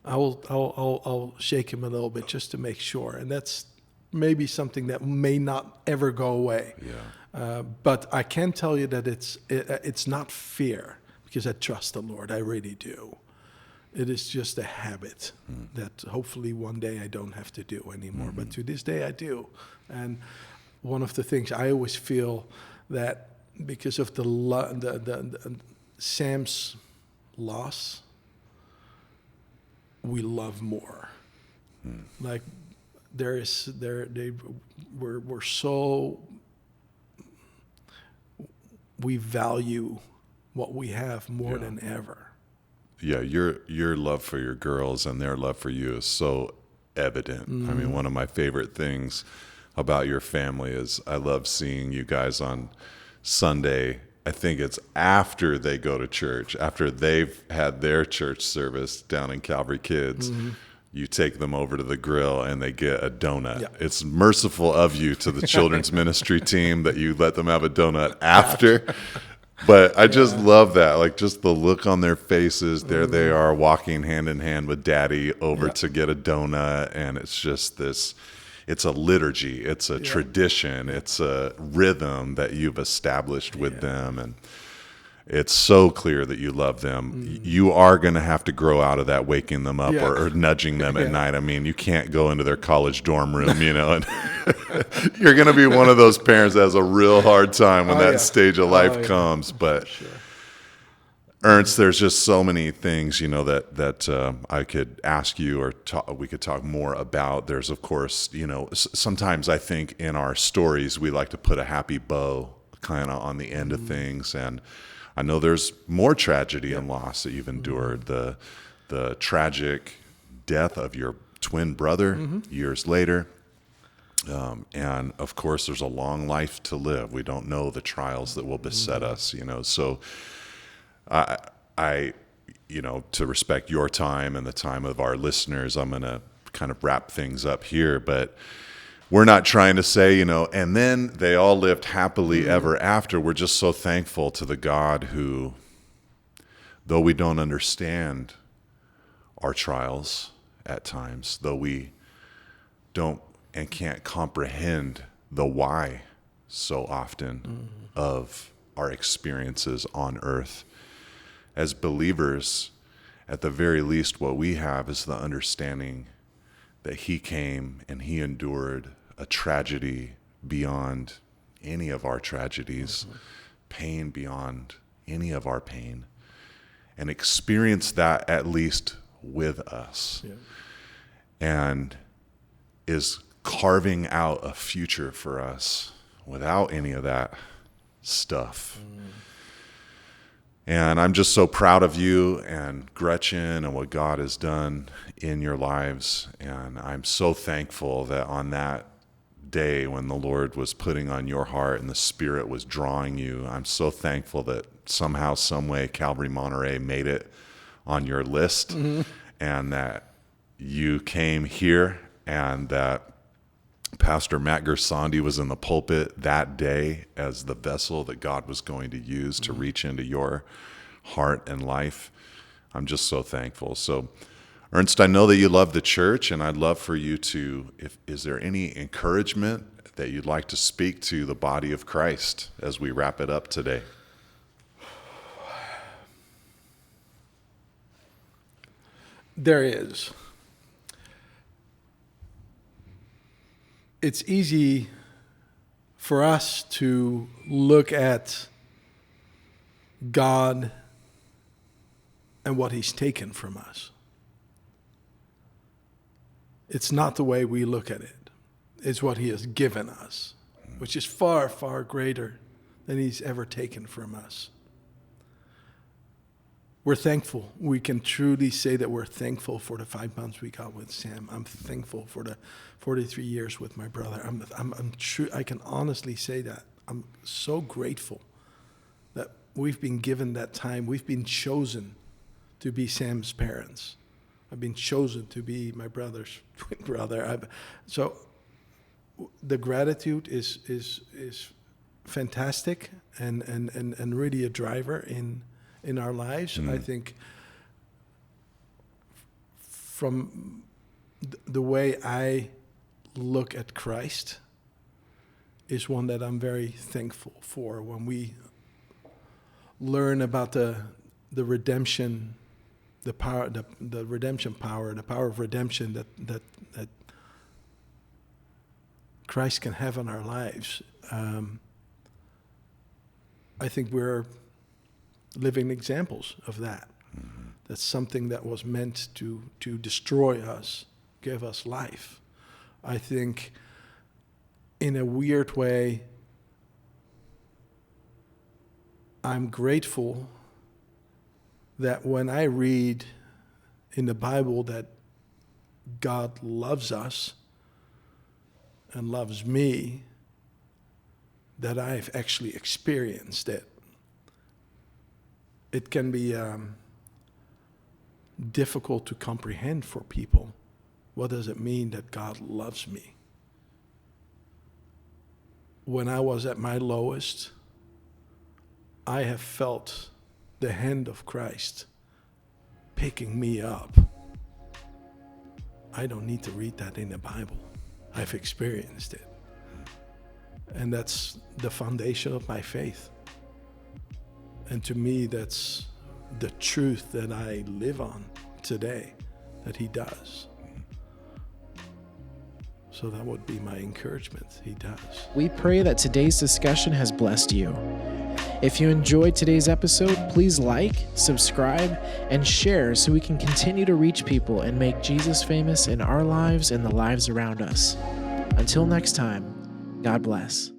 I'll shake him a little bit just to make sure. And that's maybe something that may not ever go away. Yeah. But I can tell you that it's not fear, because I trust the Lord. I really do. It is just a habit that hopefully one day I don't have to do anymore. But to this day I do. And one of the things I always feel that because of the Sam's loss, we love more. Like we're so, we value what we have more than ever. Yeah, your love for your girls and their love for you is so evident. I mean, one of my favorite things about your family is I love seeing you guys on Sunday. I think it's after they go to church, after they've had their church service down in Calvary Kids, you take them over to the grill and they get a donut. Yeah. It's merciful of you to the children's ministry team that you let them have a donut after. But I just love that, like just the look on their faces. There they are walking hand in hand with Daddy over to get a donut, and it's just this. It's a liturgy, it's a tradition, it's a rhythm that you've established with them, and it's so clear that you love them. You are going to have to grow out of that, waking them up or nudging them at night. I mean, you can't go into their college dorm room, and you're going to be one of those parents that has a real hard time when that stage of life comes. But Ernst, there's just so many things, that I could ask you or we could talk more about. There's, of course, sometimes I think in our stories we like to put a happy bow kind of on the end of things, and I know there's more tragedy and loss that you've endured. The tragic death of your twin brother years later. And of course, there's a long life to live. We don't know the trials that will beset us, So I, to respect your time and the time of our listeners, I'm going to kind of wrap things up here. But we're not trying to say, and then they all lived happily ever after. We're just so thankful to the God who, though we don't understand our trials at times, though we don't and can't comprehend the why so often of our experiences on earth, as believers, at the very least, what we have is the understanding that he came and he endured a tragedy beyond any of our tragedies, pain beyond any of our pain, and experienced that at least with us, and is carving out a future for us without any of that stuff. And I'm just so proud of you and Gretchen and what God has done in your lives. And I'm so thankful that on that day when the Lord was putting on your heart and the Spirit was drawing you, I'm so thankful that somehow, some way, Calvary Monterey made it on your list, and that you came here, and that Pastor Matt Gersandi was in the pulpit that day as the vessel that God was going to use to reach into your heart and life. I'm just so thankful. So, Ernst, I know that you love the church, and I'd love for you to, is there any encouragement that you'd like to speak to the body of Christ as we wrap it up today? There is. It's easy for us to look at God and what he's taken from us. It's not the way we look at it. It's what he has given us, which is far, far greater than he's ever taken from us. We're thankful. We can truly say that we're thankful for the 5 months we got with Sam. I'm thankful for the 43 years with my brother. I'm true. I can honestly say that. I'm so grateful that we've been given that time. We've been chosen to be Sam's parents. I've been chosen to be my brother's twin brother. So the gratitude is fantastic and really a driver in our lives. I think from the way I look at Christ is one that I'm very thankful for. When we learn about the redemption, the power, the redemption power, the power of redemption that Christ can have in our lives, I think we're living examples of that. That's something that was meant to destroy us, give us life. I think in a weird way, I'm grateful that when I read in the Bible that God loves us and loves me, that I've actually experienced it. It can be difficult to comprehend for people. What does it mean that God loves me? When I was at my lowest, I have felt the hand of Christ picking me up. I don't need to read that in the Bible. I've experienced it. And that's the foundation of my faith. And to me, that's the truth that I live on today, that he does. So that would be my encouragement. He does. We pray that today's discussion has blessed you. If you enjoyed today's episode, please like, subscribe, and share so we can continue to reach people and make Jesus famous in our lives and the lives around us. Until next time, God bless.